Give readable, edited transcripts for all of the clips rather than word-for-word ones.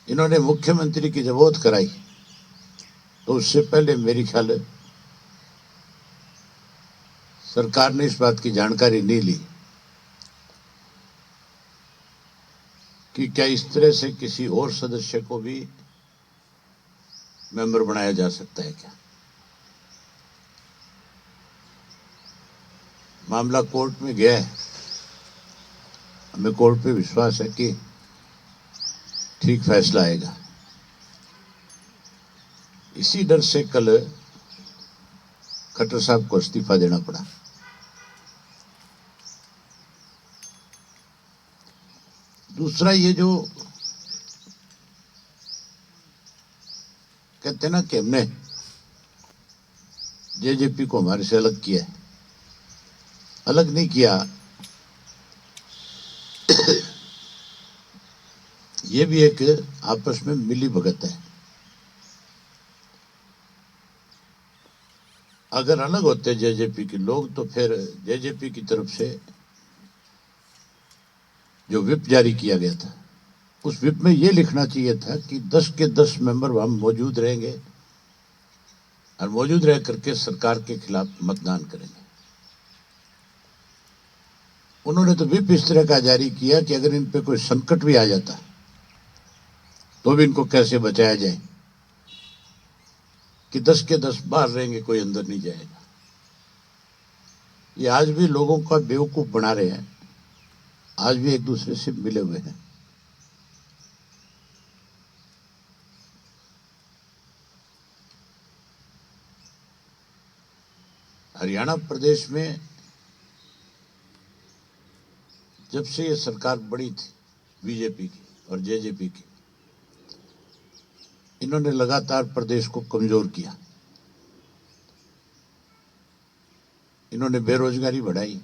इन्होंने मुख्यमंत्री की जब ओथ कराई तो उससे पहले मेरी ख्याल है सरकार ने इस बात की जानकारी नहीं ली कि क्या इस तरह से किसी और सदस्य को भी मेंबर बनाया जा सकता है क्या। मामला कोर्ट में गया है, हमें कोर्ट पे विश्वास है कि ठीक फैसला आएगा। इसी डर से कल खट्टर साहब को इस्तीफा देना पड़ा। दूसरा, ये जो कहते ना कि हमने जेजेपी को हमारे से अलग किया है, अलग नहीं किया, ये भी एक आपस में मिली भगत है। अगर अलग होते जेजेपी के लोग तो फिर जेजेपी की तरफ से जो विप जारी किया गया था उस विप में यह लिखना चाहिए था कि 10 के 10 मेंबर हम मौजूद रहेंगे और मौजूद रह करके सरकार के खिलाफ मतदान करेंगे। उन्होंने तो विप इस तरह का जारी किया कि अगर इन पे कोई संकट भी आ जाता तो भी इनको कैसे बचाया जाए, कि 10 के 10 बाहर रहेंगे, कोई अंदर नहीं जाएगा। ये आज भी लोगों का बेवकूफ बना रहे हैं, आज भी एक दूसरे से मिले हुए हैं। हरियाणा प्रदेश में जब से ये सरकार बड़ी थी बीजेपी की और जेजेपी की, इन्होंने लगातार प्रदेश को कमजोर किया। इन्होंने बेरोजगारी बढ़ाई,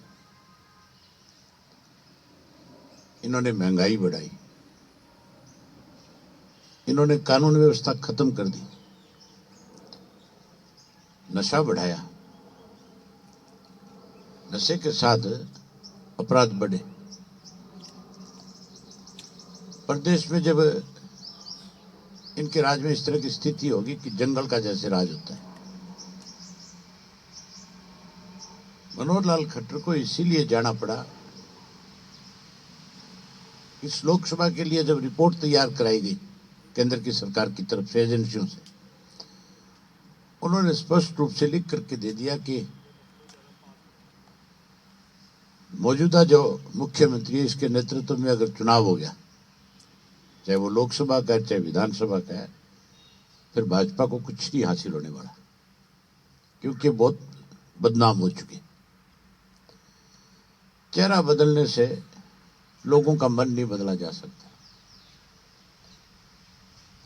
इन्होंने महंगाई बढ़ाई, इन्होंने कानून व्यवस्था खत्म कर दी, नशा बढ़ाया, नशे के साथ अपराध बढ़े। प्रदेश में जब इनके राज में इस तरह की स्थिति होगी कि जंगल का जैसे राज होता है। मनोहर लाल खट्टर को इसीलिए जाना पड़ा, इस लोकसभा के लिए जब रिपोर्ट तैयार कराई गई केंद्र की सरकार की तरफ से एजेंसियों से, उन्होंने स्पष्ट रूप से लिख करके दे दिया कि मौजूदा जो मुख्यमंत्री है इसके नेतृत्व में अगर चुनाव हो गया, चाहे वो लोकसभा का है चाहे विधानसभा का है, फिर भाजपा को कुछ नहीं हासिल होने वाला, क्योंकि बहुत बदनाम हो चुके। चेहरा बदलने से लोगों का मन नहीं बदला जा सकता।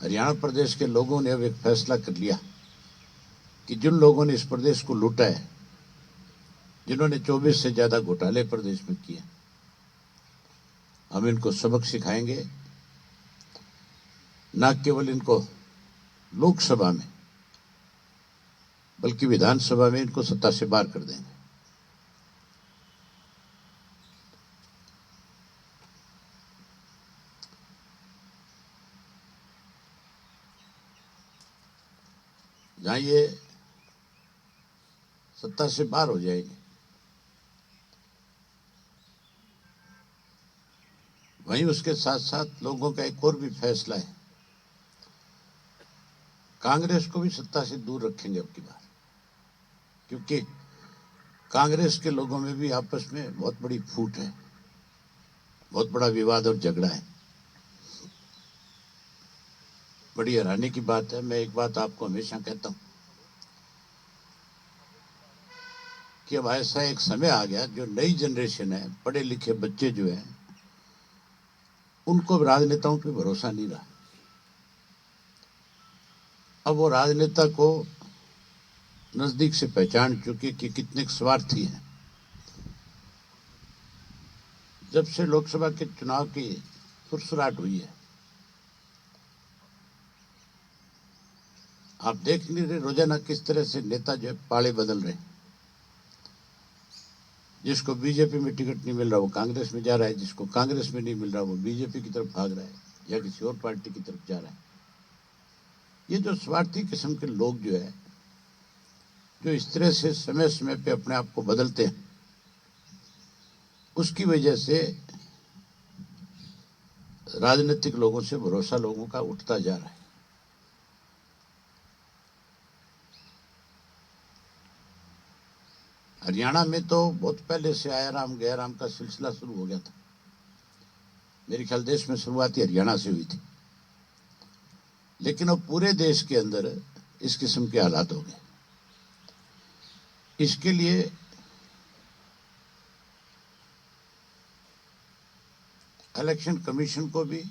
हरियाणा प्रदेश के लोगों ने अब एक फैसला कर लिया कि जिन लोगों ने इस प्रदेश को लूटा है, जिन्होंने 24 से ज्यादा घोटाले प्रदेश में किए, हम इनको सबक सिखाएंगे। न केवल इनको लोकसभा में बल्कि विधानसभा में इनको सत्ता से बाहर कर देंगे। जहां ये सत्ता से बाहर हो जाएंगे, वहीं उसके साथ साथ लोगों का एक और भी फैसला है, कांग्रेस को भी सत्ता से दूर रखेंगे अब की बार, क्योंकि कांग्रेस के लोगों में भी आपस में बहुत बड़ी फूट है, बहुत बड़ा विवाद और झगड़ा है। बड़ी हैरानी की बात है, मैं एक बात आपको हमेशा कहता हूं कि अब ऐसा एक समय आ गया, जो नई जनरेशन है, पढ़े लिखे बच्चे जो हैं, उनको राजनेताओं पे भरोसा नहीं रहा। अब वो राजनेता को नजदीक से पहचान चुके कि कितने स्वार्थी हैं। जब से लोकसभा के चुनाव की फुरसुराहट हुई है, आप देख नहीं रहे रोजाना किस तरह से नेता जो है पाले बदल रहे हैं। जिसको बीजेपी में टिकट नहीं मिल रहा वो कांग्रेस में जा रहा है, जिसको कांग्रेस में नहीं मिल रहा वो बीजेपी की तरफ भाग रहा है। या किसी और पार्टी की तरफ जा रहा है। ये जो स्वार्थी किस्म के लोग जो है, जो इस तरह से समय समय पे अपने आप को बदलते हैं, उसकी वजह से राजनीतिक लोगों से भरोसा लोगों का उठता जा रहा है। हरियाणा में तो बहुत पहले से आया राम गया राम का सिलसिला शुरू हो गया था। मेरे ख्याल देश में शुरुआत ही हरियाणा से हुई थी, लेकिन अब पूरे देश के अंदर इस किस्म के हालात हो गए। इसके लिए इलेक्शन कमीशन को भी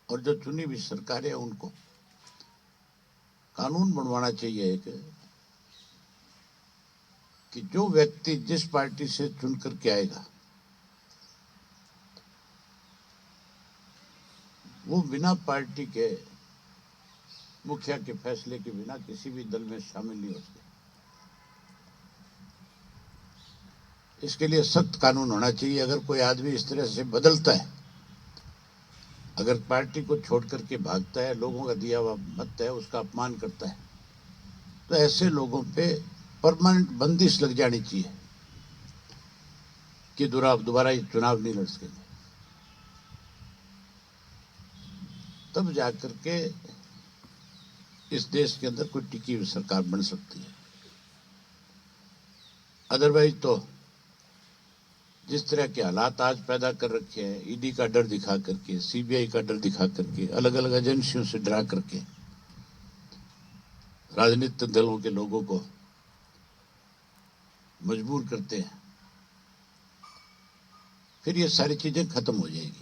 और जो चुनी हुई सरकारें हैं उनको कानून बनवाना चाहिए एक, कि जो व्यक्ति जिस पार्टी से चुन करके आएगा वो बिना पार्टी के मुखिया के फैसले के बिना किसी भी दल में शामिल नहीं हो सकते। इसके लिए सख्त कानून होना चाहिए। अगर कोई आदमी इस तरह से बदलता है, अगर पार्टी को छोड़ करके भागता है, लोगों का दिया हुआ मत है उसका अपमान करता है, तो ऐसे लोगों पे परमानेंट बंदिश लग जानी चाहिए कि दोबारा ये चुनाव नहीं लड़ सकेंगे। तब जाकर के इस देश के अंदर कोई टिकी हुई सरकार बन सकती है। अदरवाइज तो जिस तरह के हालात आज पैदा कर रखे हैं, ईडी का डर दिखा करके, सीबीआई का डर दिखा करके, अलग अलग एजेंसियों से डरा करके राजनीतिक दलों के लोगों को मजबूर करते हैं, फिर ये सारी चीजें खत्म हो जाएगी।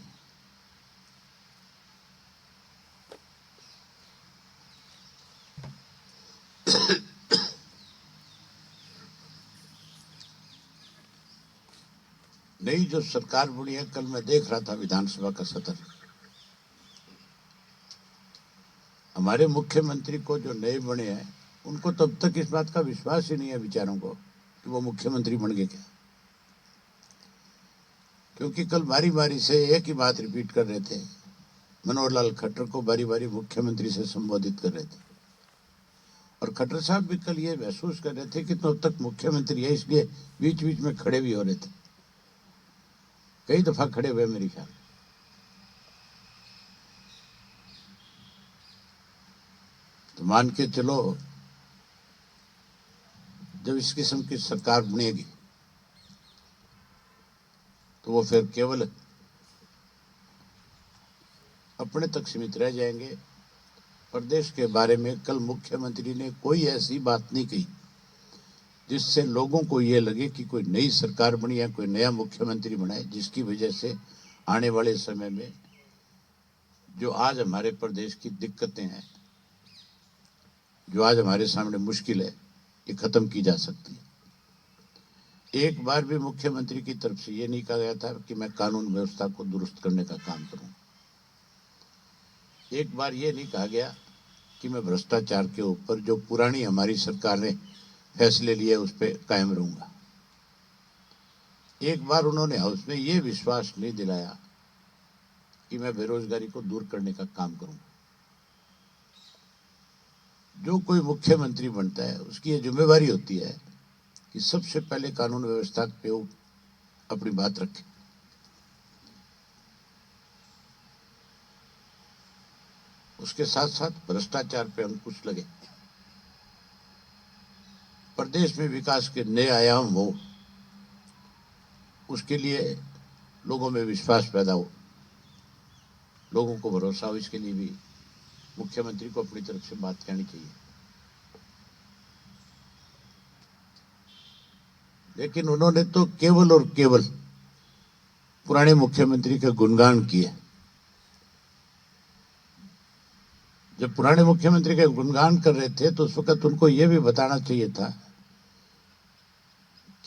नई जो सरकार बनी है, कल मैं देख रहा था विधानसभा का सत्र, हमारे मुख्यमंत्री को जो नए बने हैं उनको तब तक इस बात का विश्वास ही नहीं है बेचारों को कि वो मुख्यमंत्री बन गए क्या। क्योंकि कल बारी बारी से एक ही बात रिपीट कर रहे थे, मनोहर लाल खट्टर को बारी बारी मुख्यमंत्री से संबोधित कर रहे थे, और खट्टर साहब भी कल ये महसूस कर रहे थे कि तो अब तक मुख्यमंत्री है, इसलिए बीच बीच में खड़े भी हो रहे थे, कई दफा खड़े हुए मेरे ख्याल। तो मान के चलो जब इस किस्म की सरकार बनेगी तो वो फिर केवल अपने तक सीमित रह जाएंगे। प्रदेश के बारे में कल मुख्यमंत्री ने कोई ऐसी बात नहीं कही जिससे लोगों को ये लगे कि कोई नई सरकार बनी है, कोई नया मुख्यमंत्री बना है, जिसकी वजह से आने वाले समय में जो आज हमारे प्रदेश की दिक्कतें हैं, जो आज हमारे सामने मुश्किल है, ये खत्म की जा सकती है। एक बार भी मुख्यमंत्री की तरफ से ये नहीं कहा गया था कि मैं कानून व्यवस्था को दुरुस्त करने का काम करूं। एक बार ये नहीं कहा गया कि मैं भ्रष्टाचार के ऊपर जो पुरानी हमारी सरकार ने फैसले लिए उस पर कायम रहूंगा। एक बार उन्होंने हाउस में ये विश्वास नहीं दिलाया कि मैं बेरोजगारी को दूर करने का काम करूंगा। जो कोई मुख्यमंत्री बनता है उसकी ये जिम्मेवारी होती है कि सबसे पहले कानून व्यवस्था पे अपनी बात रखे। उसके साथ साथ भ्रष्टाचार पे अंकुश लगे, प्रदेश में विकास के नए आयाम हो, उसके लिए लोगों में विश्वास पैदा हो, लोगों को भरोसा हो। इसके लिए भी मुख्यमंत्री को अपनी तरफ से बात कहनी चाहिए। लेकिन उन्होंने तो केवल और केवल पुराने मुख्यमंत्री के गुणगान किए। जब पुराने मुख्यमंत्री के गुणगान कर रहे थे तो उस वक्त उनको यह भी बताना चाहिए था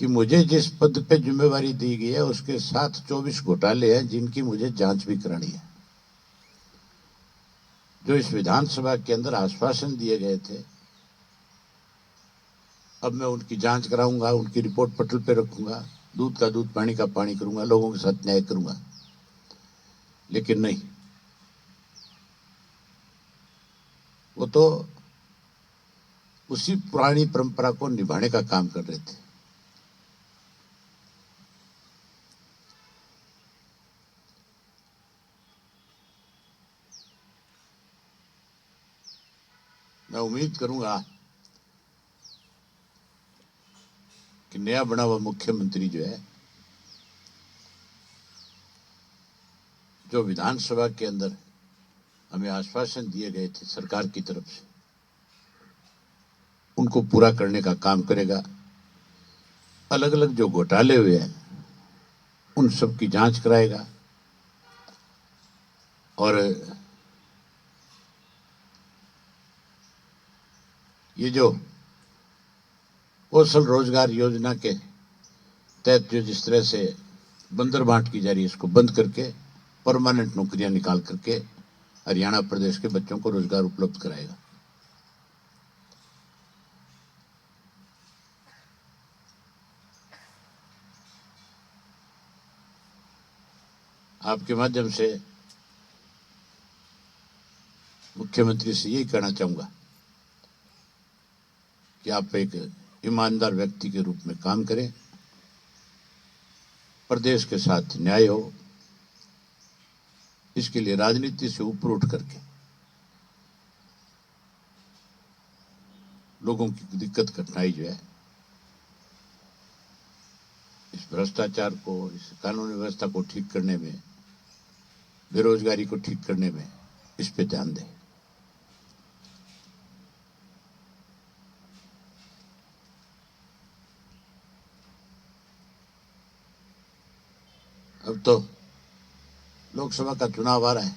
कि मुझे जिस पद पे जिम्मेवारी दी गई है उसके साथ 24 घोटाले हैं जिनकी मुझे जांच भी करानी है। जो इस विधानसभा के अंदर आश्वासन दिए गए थे, अब मैं उनकी जांच कराऊंगा, उनकी रिपोर्ट पटल पे रखूंगा, दूध का दूध पानी का पानी करूंगा, लोगों के साथ न्याय करूंगा। लेकिन नहीं, वो तो उसी पुरानी परंपरा को निभाने का काम कर रहे थे। मैं उम्मीद करूंगा कि नया बना हुआ मुख्यमंत्री जो है, जो विधानसभा के अंदर हमें आश्वासन दिए गए थे सरकार की तरफ से, उनको पूरा करने का काम करेगा। अलग अलग जो घोटाले हुए हैं उन सब की जांच कराएगा और ये जो कौशल रोजगार योजना के तहत जो जिस तरह से बंदरबांट की जा रही है, इसको बंद करके परमानेंट नौकरियां निकाल करके हरियाणा प्रदेश के बच्चों को रोजगार उपलब्ध कराएगा। आपके माध्यम से मुख्यमंत्री से यही कहना चाहूंगा कि आप एक ईमानदार व्यक्ति के रूप में काम करें, प्रदेश के साथ न्याय हो, इसके लिए राजनीति से ऊपर उठ करके लोगों की दिक्कत कठिनाई जो है, इस भ्रष्टाचार को, इस कानूनी व्यवस्था को ठीक करने में, बेरोजगारी को ठीक करने में, इस पे ध्यान दें। अब तो लोकसभा का चुनाव आ रहा है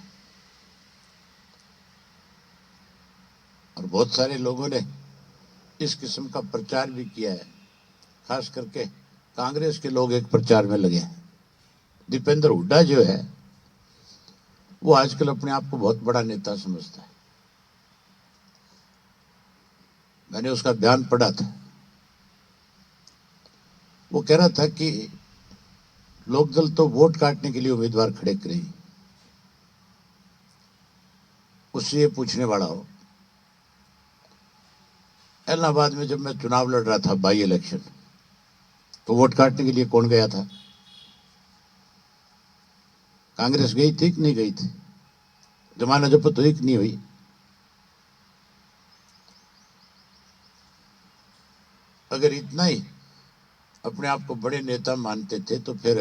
और बहुत सारे लोगों ने इस किस्म का प्रचार भी किया है। खास करके कांग्रेस के लोग एक प्रचार में लगे हैं। दीपेंद्र हुड्डा जो है वो आजकल अपने आप को बहुत बड़ा नेता समझता है। मैंने उसका बयान पढ़ा था, वो कह रहा था कि लोकदल तो वोट काटने के लिए उम्मीदवार खड़े करेगी। उससे ये पूछने वाला हो, इलाहाबाद में जब मैं चुनाव लड़ रहा था, बाई इलेक्शन, तो वोट काटने के लिए कौन गया था? कांग्रेस गई थी कि नहीं गई थी? जमाना जब्त हुई कि नहीं हुई? अगर इतना ही अपने आप को बड़े नेता मानते थे तो फिर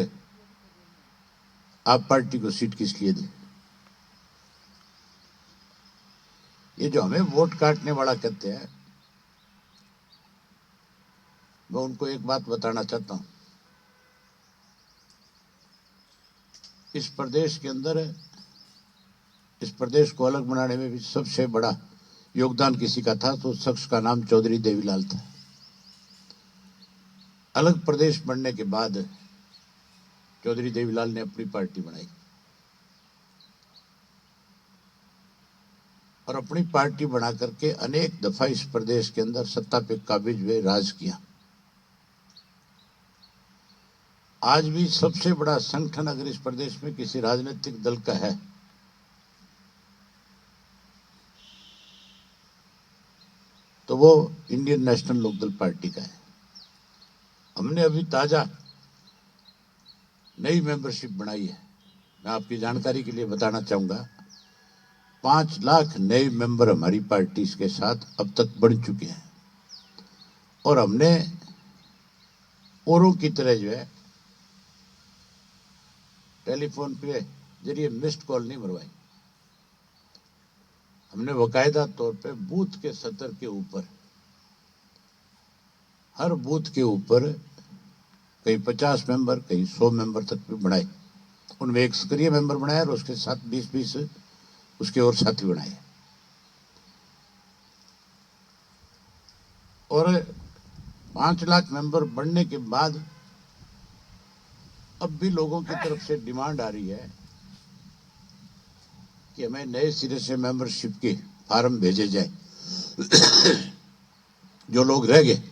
आप पार्टी को सीट किस लिए दी? ये जो हमें वोट काटने वाला कहते हैं, मैं उनको एक बात बताना चाहता हूं। इस प्रदेश के अंदर, इस प्रदेश को अलग बनाने में भी सबसे बड़ा योगदान किसी का था तो उस शख्स का नाम चौधरी देवीलाल था। अलग प्रदेश बनने के बाद चौधरी देवीलाल ने अपनी पार्टी बनाई और अपनी पार्टी बना करके अनेक दफा इस प्रदेश के अंदर सत्ता पे काबिज हुए, राज किया। आज भी सबसे बड़ा संगठन अगर इस प्रदेश में किसी राजनीतिक दल का है तो वो इंडियन नेशनल लोकदल पार्टी का है। हमने अभी ताजा नई मेंबरशिप बनाई है। मैं आपकी जानकारी के लिए बताना चाहूंगा, 5 लाख नए मेंबर हमारी पार्टी के साथ अब तक बढ़ चुके हैं और हमने औरों की तरह जो है टेलीफोन पे जरिए मिस्ड कॉल नहीं मरवाई। हमने बाकायदा तौर पे बूथ के सतर के ऊपर, हर बूथ के ऊपर कहीं 50 मेंबर, कहीं 100 मेंबर तक भी बढ़ाए। उनमें एक सक्रिय मेंबर बनाया और उसके साथ 20-20 उसके और साथी बनाए। और 5 लाख मेंबर बढ़ने के बाद अब भी लोगों की तरफ से डिमांड आ रही है कि हमें नए सिरे से मेंबरशिप के फार्म भेजे जाए। जो लोग रह गए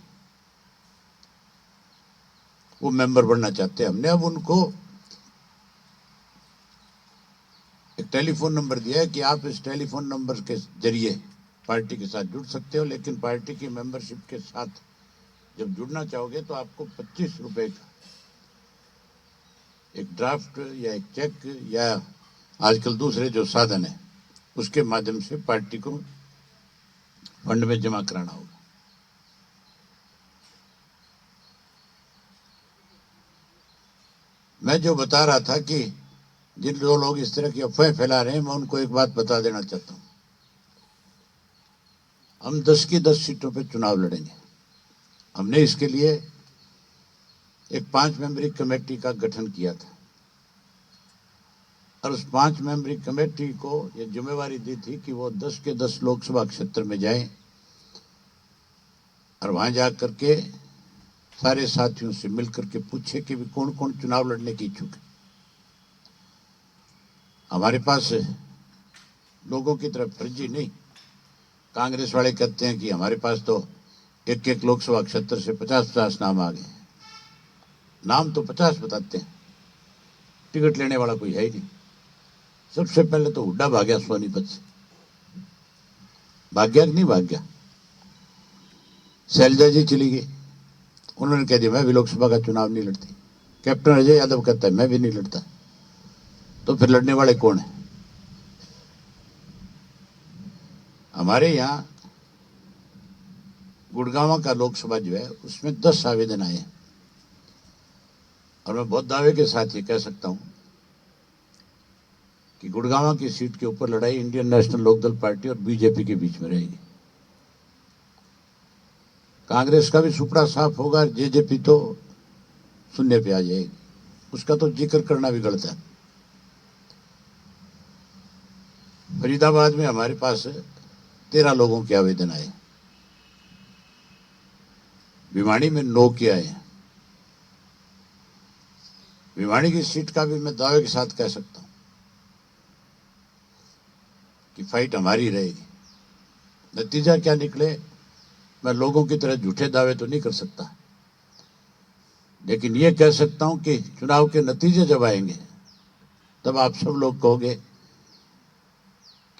वो मेंबर बनना चाहते हैं। हमने अब उनको एक टेलीफोन नंबर दिया है कि आप इस टेलीफोन नंबर के जरिए पार्टी के साथ जुड़ सकते हो, लेकिन पार्टी की मेंबरशिप के साथ जब जुड़ना चाहोगे तो आपको 25 रुपए का एक ड्राफ्ट या एक चेक या आजकल दूसरे जो साधन है उसके माध्यम से पार्टी को फंड में जमा कराना होगा। मैं जो बता रहा था कि जिन दो लोग इस तरह की अफवाहें फैला रहे हैं, मैं उनको एक बात बता देना चाहता हूं। हम 10 की 10 सीटों पे चुनाव लड़ेंगे। हमने इसके लिए एक 5 मेंबरी कमेटी का गठन किया था और उस 5 मेंबरी कमेटी को यह जिम्मेवारी दी थी कि वो 10 के 10 लोकसभा क्षेत्र में जाएं और वहां जाकर के सारे साथियों से मिलकर के पूछे कि भी कौन कौन चुनाव लड़ने की इच्छुक है। हमारे पास लोगों की तरफ फर्जी नहीं। कांग्रेस वाले कहते हैं कि हमारे पास तो एक एक लोकसभा क्षेत्र से 50-50 नाम आ गए। नाम तो 50 बताते हैं, टिकट लेने वाला कोई है ही नहीं। सबसे पहले तो हुड्डा भाग्या सोनीपत से, भाग्या नहीं भाग्या। शैलजा जी चली गई, उन्होंने कह दिया मैं भी लोकसभा का चुनाव नहीं लड़ती। कैप्टन अजय यादव कहता है मैं भी नहीं लड़ता। तो फिर लड़ने वाले कौन है? हमारे यहाँ गुड़गांव का लोकसभा जो है उसमें 10 आवेदन आए हैं और मैं बहुत दावे के साथ ये कह सकता हूं कि गुड़गांव की सीट के ऊपर लड़ाई इंडियन नेशनल लोकदल पार्टी और बीजेपी के बीच में रहेगी। कांग्रेस का भी सुपड़ा साफ होगा, जेजेपी तो शून्य पे आ जाएगी। उसका तो जिक्र करना भी गलत है। फरीदाबाद में हमारे पास 13 लोगों के आवेदन आए, भिवाड़ी में 9 के आए हैं। भिवाड़ी की सीट का भी मैं दावे के साथ कह सकता हूं कि फाइट हमारी रहेगी। नतीजा क्या निकले मैं लोगों की तरह झूठे दावे तो नहीं कर सकता, लेकिन यह कह सकता हूं कि चुनाव के नतीजे जब आएंगे तब आप सब लोग कहोगे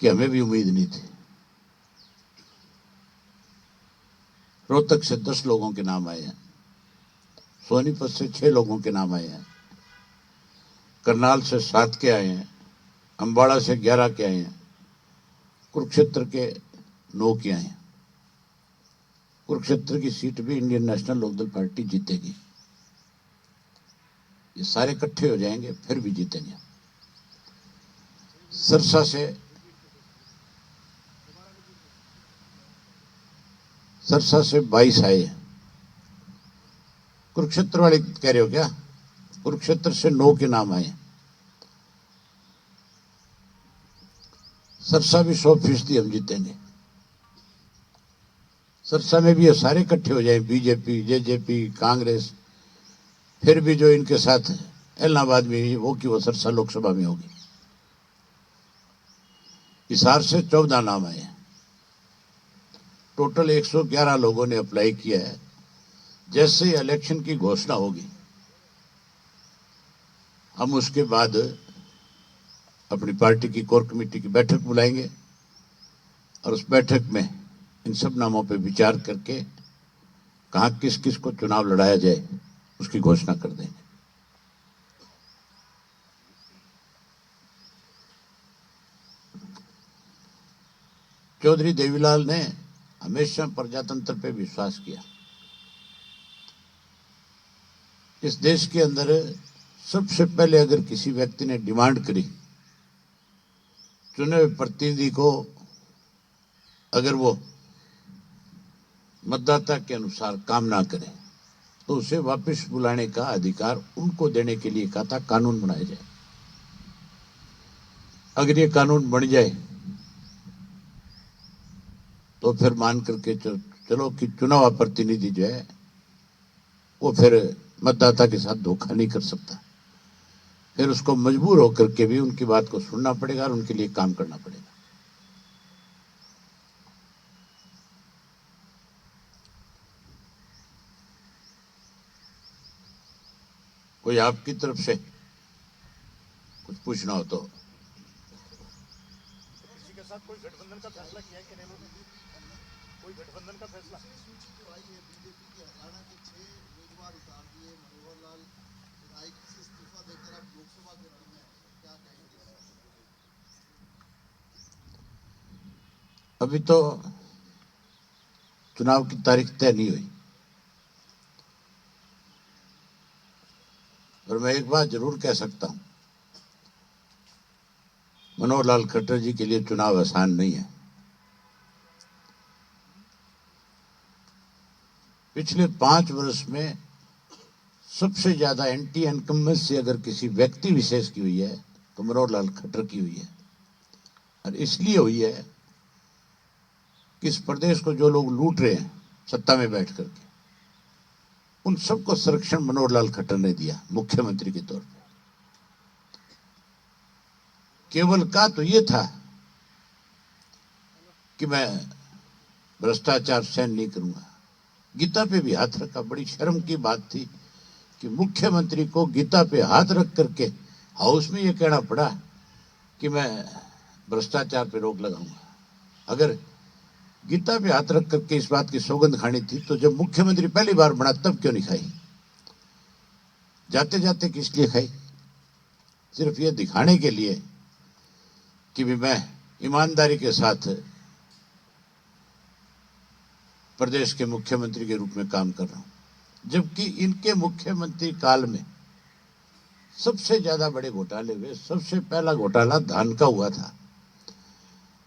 कि हमें भी उम्मीद नहीं थी। रोहतक से 10 लोगों के नाम आए हैं, सोनीपत से 6 लोगों के नाम आए हैं, करनाल से 7 के आए हैं, अंबाड़ा से 11 के आए हैं, कुरुक्षेत्र के 9 के आए हैं। कुरुक्षेत्र की सीट भी इंडियन नेशनल लोकदल पार्टी जीतेगी। ये सारे इकट्ठे हो जाएंगे फिर भी जीतेंगे। सरसा से 22 आए हैं। कुरुक्षेत्र वाले कह रहे हो क्या? कुरुक्षेत्र से 9 के नाम आए। सरसा भी 100% हम जीतेंगे। सरसा में भी ये सारे इकट्ठे हो जाए, बीजेपी, जेजेपी, कांग्रेस, फिर भी जो इनके साथ इलाहाबाद में वो कि वो सरसा लोकसभा में होगी। हिसार से 14 नाम आए। टोटल 111 लोगों ने अप्लाई किया है। जैसे इलेक्शन की घोषणा होगी हम उसके बाद अपनी पार्टी की कोर कमेटी की बैठक बुलाएंगे और उस बैठक में इन सब नामों पर विचार करके कहां किस किस को चुनाव लड़ाया जाए उसकी घोषणा कर देंगे। चौधरी देवीलाल ने हमेशा प्रजातंत्र पे विश्वास किया। इस देश के अंदर सबसे पहले अगर किसी व्यक्ति ने डिमांड करी चुने हुए प्रतिनिधि को अगर वो मतदाता के अनुसार काम ना करे तो उसे वापस बुलाने का अधिकार उनको देने के लिए कहा था कानून बनाया जाए। अगर ये कानून बन जाए तो फिर मान करके चलो कि चुनाव प्रतिनिधि जो है वो फिर मतदाता के साथ धोखा नहीं कर सकता। फिर उसको मजबूर होकर के भी उनकी बात को सुनना पड़ेगा और उनके लिए काम करना पड़ेगा। कोई आपकी तरफ से कुछ पूछना हो तो साथ कोई गठबंधन का फैसला किया है कि नहीं लोगों ने? कोई गठबंधन का फैसला? बीजेपी के हरियाणा के 6 उम्मीदवार उतार दिए, मनोहर लाल विधायक से इस्तीफा देकर आप लोकसभा के रण में क्या कहेंगे? अभी तो चुनाव की तारीख तय नहीं हुई, और मैं एक बात जरूर कह सकता हूं, मनोहर लाल खट्टर जी के लिए चुनाव आसान नहीं है। पिछले 5 वर्ष में सबसे ज्यादा एंटी इनकम्बेंसी अगर किसी व्यक्ति विशेष की हुई है तो मनोहर लाल खट्टर की हुई है, और इसलिए हुई है कि इस प्रदेश को जो लोग लूट रहे हैं सत्ता में बैठ करके, उन सबको संरक्षण मनोहर लाल खट्टर ने दिया मुख्यमंत्री के तौर पे। केवल का तो ये था कि मैं भ्रष्टाचार सहन नहीं करूंगा, गीता पे भी हाथ रखा। बड़ी शर्म की बात थी कि मुख्यमंत्री को गीता पे हाथ रख करके हाउस में ये कहना पड़ा कि मैं भ्रष्टाचार पे रोक लगाऊंगा। अगर गीता पे हाथ रख करके इस बात की सौगंध खानी थी तो जब मुख्यमंत्री पहली बार बना तब क्यों नहीं खाई? जाते जाते किस लिए खाई? सिर्फ ये दिखाने के लिए कि भी मैं ईमानदारी के साथ प्रदेश के मुख्यमंत्री के रूप में काम कर रहा हूं। जबकि इनके मुख्यमंत्री काल में सबसे ज्यादा बड़े घोटाले हुए। सबसे पहला घोटाला धान का हुआ था,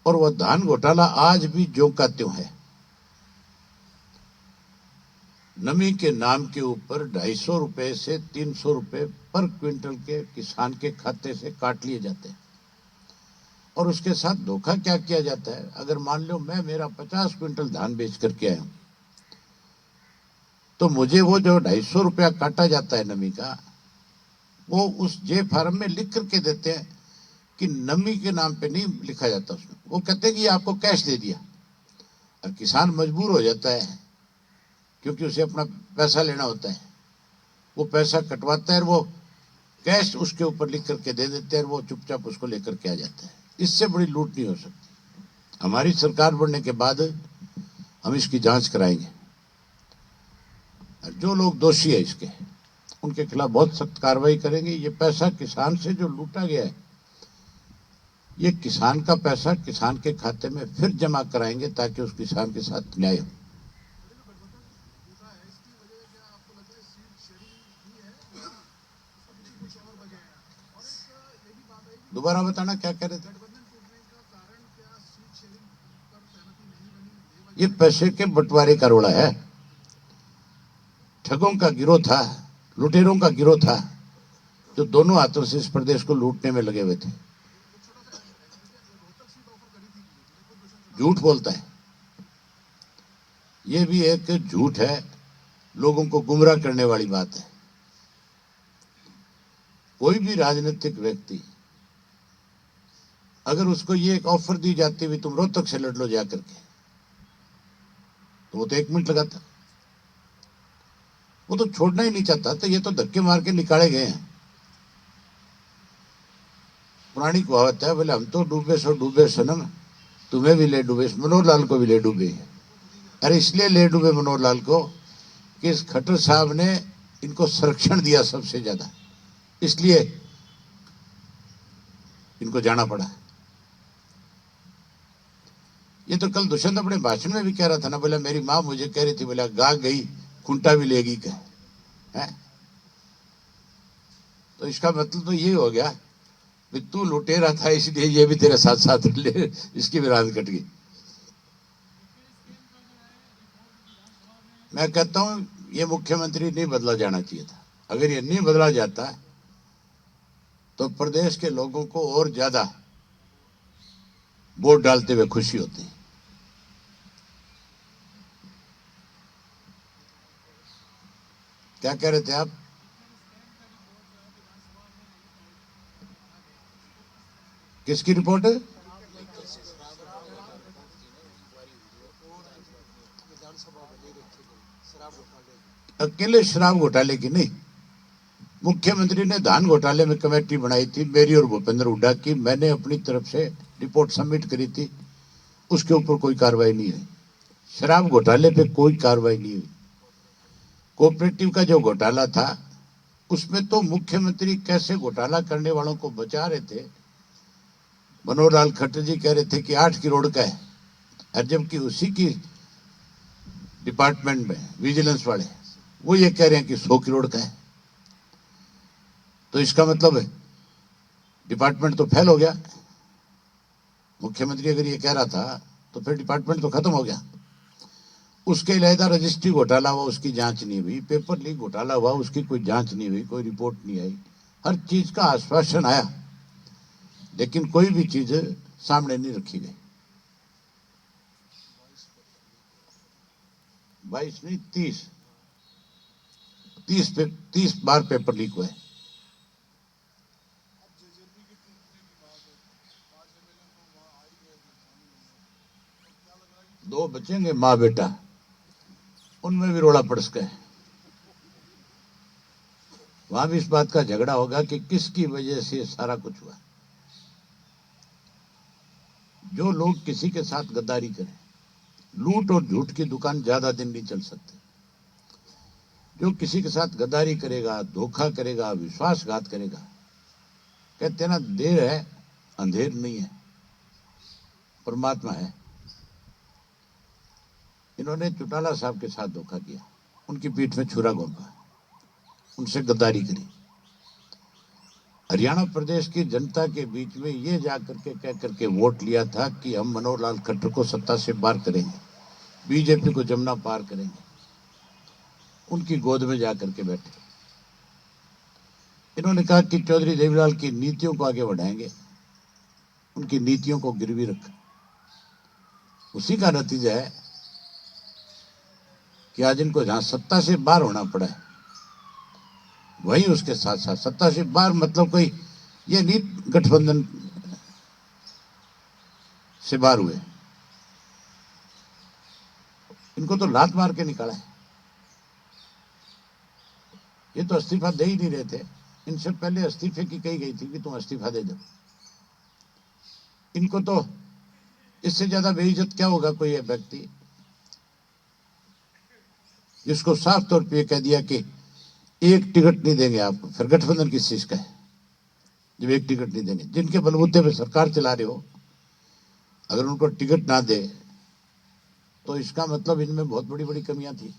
और वह धान घोटाला आज भी ज्यों का त्यों है। नमी के नाम के ऊपर 250 रुपए से 300 रुपए पर क्विंटल के किसान के खाते से काट लिए जाते हैं, और उसके साथ धोखा क्या किया जाता है? अगर मान लो मैं मेरा 50 क्विंटल धान बेच करके आया हूं, तो मुझे वो जो 250 रुपया काटा जाता है नमी का, वो उस जे फार्म में लिख करके देते हैं कि नमी के नाम पे नहीं लिखा जाता उसमें। वो कहते हैं कि आपको कैश दे दिया, और किसान मजबूर हो जाता है क्योंकि उसे अपना पैसा लेना होता है। वो पैसा कटवाता है और वो कैश उसके ऊपर लिख करके दे देते हैं, और वो चुपचाप उसको लेकर के आ जाता है। इससे बड़ी लूट नहीं हो सकती। हमारी सरकार बनने के बाद हम इसकी जांच कराएंगे, और जो लोग दोषी है इसके, उनके खिलाफ बहुत सख्त कार्रवाई करेंगे। ये पैसा किसान से जो लूटा गया है, ये किसान का पैसा किसान के खाते में फिर जमा कराएंगे ताकि उस किसान के साथ न्याय हो। दोबारा बताना क्या कह रहे थे? ये पैसे के बंटवारे का रोड़ा है। ठगों का गिरोह था, लुटेरों का गिरोह था, जो दोनों हाथों से इस प्रदेश को लूटने में लगे हुए थे। झूठ बोलता है, ये भी एक झूठ है, लोगों को गुमराह करने वाली बात है। कोई भी राजनीतिक व्यक्ति अगर उसको ये एक ऑफर दी जाती है तुम रोहतक से लड़ लो जाकर के, तो वो तो 1 मिनट लगाता, वो तो छोड़ना ही नहीं चाहता। तो ये तो धक्के मार के निकाले गए हैं। पुरानी कहावत है, बोले हम तो डूबे सनम, तुम्हें भी ले डूबे, मनोहर लाल को भी ले डूबे। अरे इसलिए ले डूबे मनोहर लाल को कि इस खट्टर साहब ने इनको संरक्षण दिया सबसे ज्यादा, इसलिए इनको जाना पड़ा। ये तो कल दुष्यंत अपने भाषण में भी कह रहा था ना, बोला मेरी माँ मुझे कह रही थी, बोला गा गई खुंटा भी लेगी क्या है? तो इसका मतलब तो ये हो गया कि तू लुटेरा था इसलिए ये भी तेरे साथ साथ ले, इसकी भी रात कट गई। मैं कहता हूं ये मुख्यमंत्री नहीं बदला जाना चाहिए था। अगर ये नहीं बदला जाता तो प्रदेश के लोगों को और ज्यादा वोट डालते हुए खुशी होती। क्या कह रहे थे आप? किसकी रिपोर्ट है? अकेले शराब घोटाले की नहीं, मुख्यमंत्री ने धान घोटाले में कमेटी बनाई थी मेरी और भूपेंद्र हुड्डा की। मैंने अपनी तरफ से रिपोर्ट सबमिट करी थी, उसके ऊपर कोई कार्रवाई नहीं हुई। शराब घोटाले पे कोई कार्रवाई नहीं हुई। कोऑपरेटिव का जो घोटाला था उसमें तो मुख्यमंत्री कैसे घोटाला करने वालों को बचा रहे थे। मनोहर लाल खट्टर जी कह रहे थे कि 8 करोड़ का है, और जबकि उसी की डिपार्टमेंट में विजिलेंस वाले वो ये कह रहे हैं कि 100 करोड़ का है। तो इसका मतलब है डिपार्टमेंट तो फेल हो गया। मुख्यमंत्री अगर ये कह रहा था तो फिर डिपार्टमेंट तो खत्म हो गया। उसके अलहदा रजिस्ट्री घोटाला हुआ, उसकी जांच नहीं हुई। पेपर लीक घोटाला हुआ, उसकी कोई जांच नहीं हुई, कोई रिपोर्ट नहीं आई। हर चीज का आश्वासन आया, लेकिन कोई भी चीज सामने नहीं रखी गई। 22 नहीं, 30 बार पेपर लीक हुए। अब जेजेपी के टूटने की बात है, 5 एमएलए तो वहाँ आ ही गए थे, तो क्या लग रहा है कि 2 बचेंगे माँ बेटा, उनमें भी रोड़ा पड़स गए। वहां भी इस बात का झगड़ा होगा कि किसकी वजह से सारा कुछ हुआ। जो लोग किसी के साथ गद्दारी करें, लूट और झूठ की दुकान ज्यादा दिन नहीं चल सकती। जो किसी के साथ गद्दारी करेगा, धोखा करेगा, विश्वासघात करेगा, कहते हैं ना, देर है अंधेर नहीं है, परमात्मा है। इन्होंने चौटाला साहब के साथ धोखा किया, उनकी पीठ में छुरा घोंपा, उनसे गद्दारी करी। हरियाणा प्रदेश की जनता के बीच में ये जाकर के कह करके वोट लिया था कि हम मनोहर लाल खट्टर को सत्ता से पार करेंगे, बीजेपी को जमुना पार करेंगे। उनकी गोद में जाकर के बैठे। इन्होंने कहा कि चौधरी देवीलाल की नीतियों को आगे बढ़ाएंगे, उनकी नीतियों को गिरवी रखा। उसी का नतीजा है कि आज इनको जहां सत्ता से बाहर होना पड़ा है, वहीं उसके साथ साथ सत्ता से बाहर मतलब कोई ये नहीं गठबंधन से बाहर हुए, इनको तो लात मार के निकाला है। ये तो इस्तीफा दे ही नहीं रहे थे। इनसे पहले इस्तीफे की कही गई थी कि तुम इस्तीफा दे दो। इनको तो इससे ज्यादा बेइज्जत क्या होगा कोई ये व्यक्ति जिसको साफ तौर पे कह दिया कि एक टिकट नहीं देंगे आपको। फिर गठबंधन किस चीज का है जब एक टिकट नहीं देंगे? जिनके बलबूते पे सरकार चला रहे हो, अगर उनको टिकट ना दे तो इसका मतलब इनमें बहुत बड़ी बड़ी कमियां थी।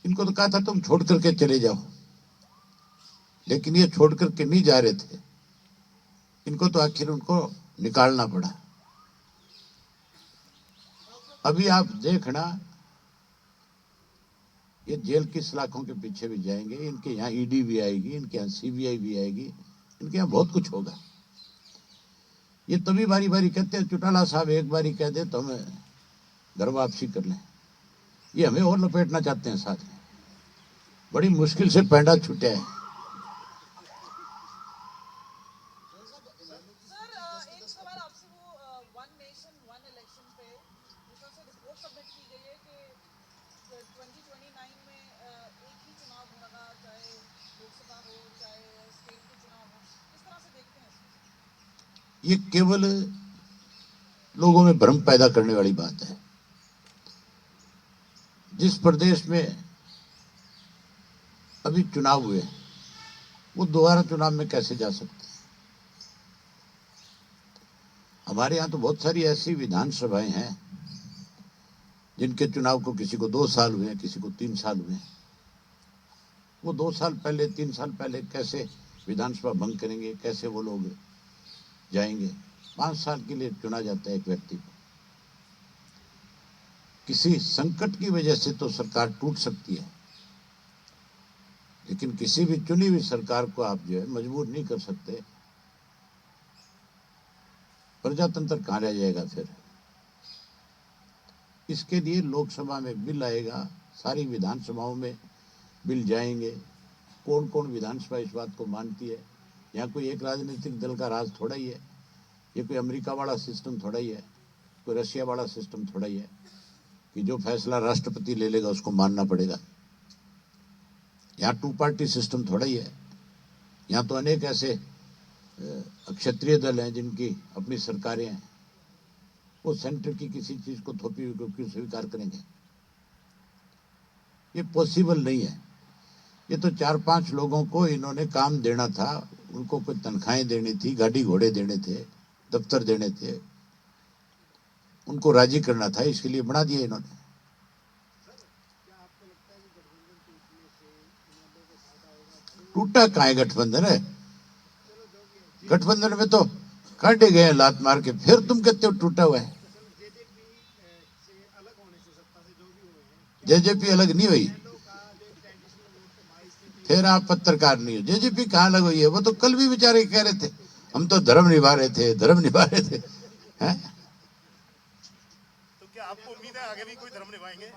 इनको तो कहा था तुम छोड़ करके चले जाओ, लेकिन ये छोड़ करके नहीं जा रहे थे। इनको तो आखिर उनको निकालना पड़ा। अभी आप देखना, ये जेल की सलाखों के पीछे भी जाएंगे। इनके यहाँ ईडी भी आएगी, इनके यहाँ सीबीआई भी आएगी, इनके यहाँ बहुत कुछ होगा। ये तभी बारी बारी कहते हैं चौटाला साहब एक बारी कह दे तो हमें घर वापसी कर लें। ये हमें और लपेटना चाहते हैं साथ में। बड़ी मुश्किल से पैंडा छूटा है। सर एक सवाल आपसे, वो वन नेशन वन इलेक्शन पे जिस तरह से रिपोर्ट सबमिट की गई है कि 2029 में एक ही चुनाव होगा, चाहे लोकसभा हो चाहे स्टेट के चुनाव हो, किस तरह से देखते हैं इसको? ये केवल लोगों में भ्रम पैदा करने वाली बात है। जिस प्रदेश में अभी चुनाव हुए वो दोबारा चुनाव में कैसे जा सकते हैं? हमारे यहाँ तो बहुत सारी ऐसी विधानसभाएं हैं जिनके चुनाव को किसी को 2 साल हुए हैं, किसी को 3 साल हुए हैं। वो 2 साल पहले 3 साल पहले कैसे विधानसभा भंग करेंगे, कैसे वो लोग जाएंगे? 5 साल के लिए चुना जाता है एक व्यक्ति को। किसी संकट की वजह से तो सरकार टूट सकती है, लेकिन किसी भी चुनी हुई सरकार को आप जो है मजबूर नहीं कर सकते। प्रजातंत्र कहाँ रह जाएगा फिर? इसके लिए लोकसभा में बिल आएगा, सारी विधानसभाओं में बिल जाएंगे। कौन कौन विधानसभा इस बात को मानती है? यहाँ कोई एक राजनीतिक दल का राज थोड़ा ही है। ये कोई अमेरिका वाला सिस्टम थोड़ा ही है, कोई रशिया वाला सिस्टम थोड़ा ही है कि जो फैसला राष्ट्रपति ले लेगा उसको मानना पड़ेगा। यहाँ 2 पार्टी सिस्टम थोड़ा ही है। यहाँ तो अनेक ऐसे क्षत्रिय दल हैं जिनकी अपनी सरकारें हैं, वो सेंटर की किसी चीज को थोपी हुई को क्यों स्वीकार करेंगे? ये पॉसिबल नहीं है। ये तो 4-5 लोगों को इन्होंने काम देना था, उनको कोई तनख्वाहें देनी थी, गाड़ी घोड़े देने थे, दफ्तर देने थे, उनको राजी करना था, इसके लिए बना दिया इन्होंने। टूटा कहाँ है गठबंधन? है गठबंधन में तो काटे गए लात मार के, फिर तुम कहते हो टूटा हुआ है। जेजेपी अलग नहीं हुई, फिर आप पत्रकार नहीं हो। जेजेपी कहाँ अलग हुई है? वो तो कल भी बेचारे कह रहे थे हम तो धर्म निभा रहे थे, धर्म निभा रहे थे। हैं? तो क्या आपको उम्मीद है आगे भी कोई धर्म निभाएंगे?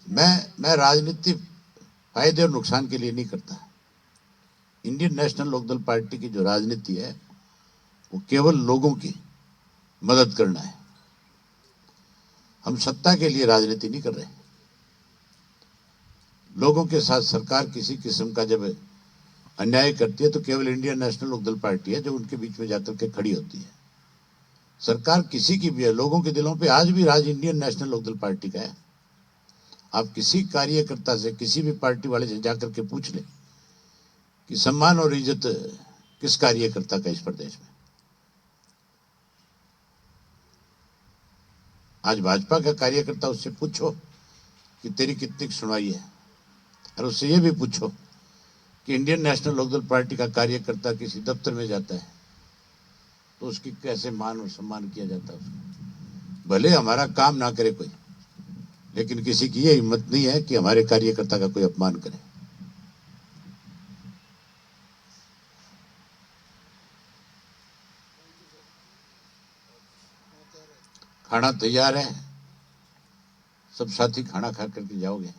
मैं राजनीति फायदे और नुकसान के लिए नहीं करता। इंडियन नेशनल लोकदल पार्टी की जो राजनीति है वो केवल लोगों की मदद करना है। हम सत्ता के लिए राजनीति नहीं कर रहे। लोगों के साथ सरकार किसी किस्म का जब अन्याय करती है तो केवल इंडियन नेशनल लोकदल पार्टी है जो उनके बीच में जाकर के खड़ी होती है। सरकार किसी की भी है, लोगों के दिलों पे आज भी राज इंडियन नेशनल लोकदल पार्टी का है। आप किसी कार्यकर्ता से, किसी भी पार्टी वाले से जाकर के पूछ ले कि सम्मान और इज्जत किस कार्यकर्ता का इस प्रदेश में। आज भाजपा का कार्यकर्ता, उससे पूछो कि तेरी कितनी सुनवाई है, और उससे ये भी पूछो कि इंडियन नेशनल लोकदल पार्टी का कार्यकर्ता किसी दफ्तर में जाता है तो उसकी कैसे मान और सम्मान किया जाता है उसको। भले हमारा काम ना करे कोई, लेकिन किसी की ये हिम्मत नहीं है कि हमारे कार्यकर्ता का कोई अपमान करे। खाना तैयार है, सब साथी खाना खा करके जाओगे।